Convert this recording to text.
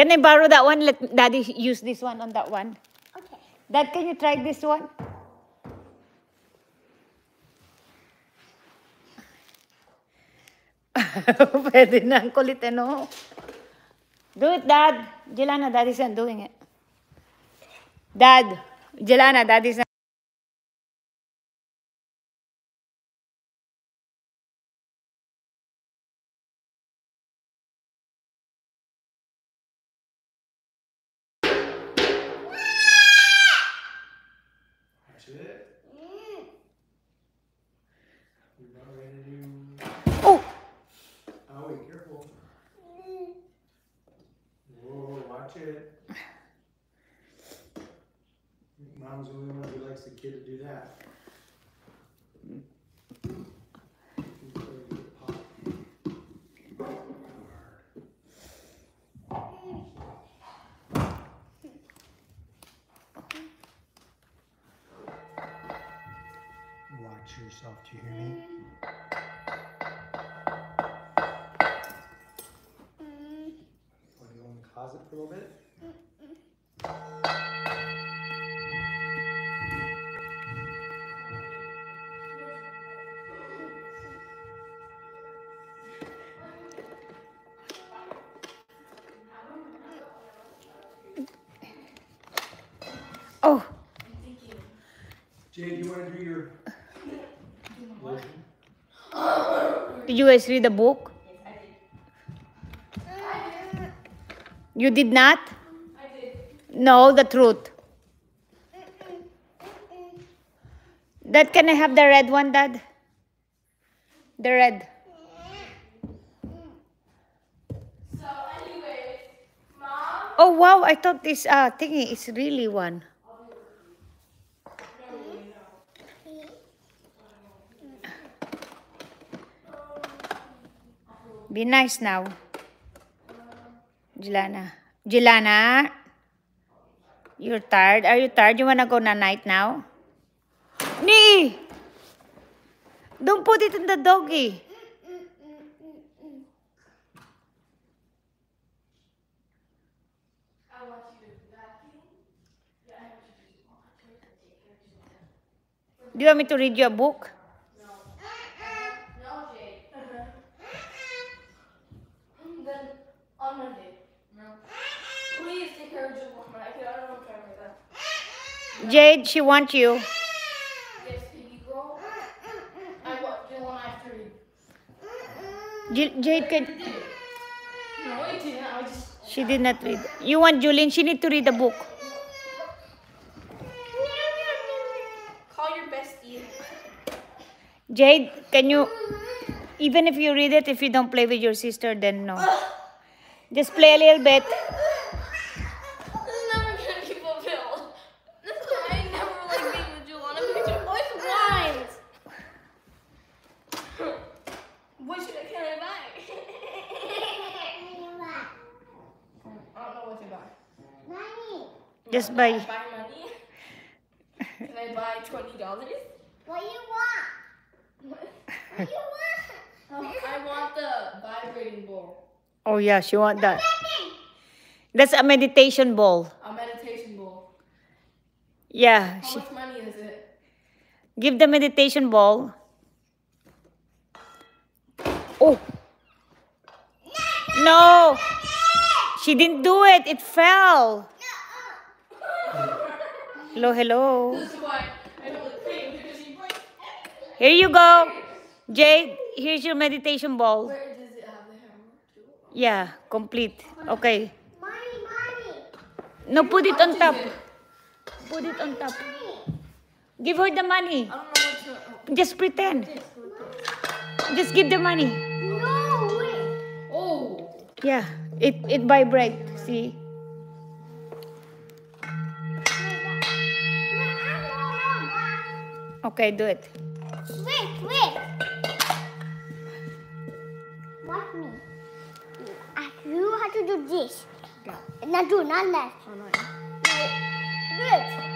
Can I borrow that one? Let Daddy use this one on that one. Okay. Dad, can you try this one? Pwede na. Ang kulit, ano? Do it, Dad. Jelana, Daddy's not doing it. Dad. Jelana, Daddy's not. Oh! Oh, wait, careful. Whoa, watch it. Mom's the only one who likes the kid to do that. Watch yourself, do you hear me? Want to go in the closet for a little bit? Oh! Jade, you want to do your version? Did you guys read the book? You did not? I did. No, the truth. Dad, can I have the red one, Dad? The red. So, anyways, Mom. Oh, wow. I thought this thingy is really one. Be nice now. Jelana. Jelana, you're tired? Are you tired? You wanna go na night now? Nee! Don't put it in the doggy. I want you to vacuum. Yeah, I want you to want to take care of. Do you want me to read you a book? No, Jade. Then on Monday. No. Please take care of Joanna. I don't know what I'm with that. Jade, she wants you. Yes, baby girl. I want Joanna after you. Jade, can... No, it didn't. I just. She did not read. You want Julene? She need to read the book. Call your bestie. Jade, can you... Even if you read it, if you don't play with your sister, then no. Just play a little bit. This is never gonna keep a bill. This is why I never like being with Joanna because you're always whines. What should I can I buy? I don't know what to buy. Just buy. Buy money? Can I buy $20? What do you want? What? What do you want? I want the vibrating bowl. Oh yeah, she want that. That's a meditation bowl. A meditation bowl. Yeah. How much money is it? Give the meditation bowl. Oh. No. She didn't do it. It fell. Hello, hello. This is why I don't like playing because she breaks. Here you go. Jade, here's your meditation bowl. Where does it have the hammer too? Yeah, complete. Okay. Money. No, put it on top. Put it on top. Give her the money. I don't know what to. Just pretend. Just give the money. No, wait. Oh. Yeah, it vibrates. See? Okay, do it. Wait. Watch me. You have to do this. Now do not left. Oh, no. Do it.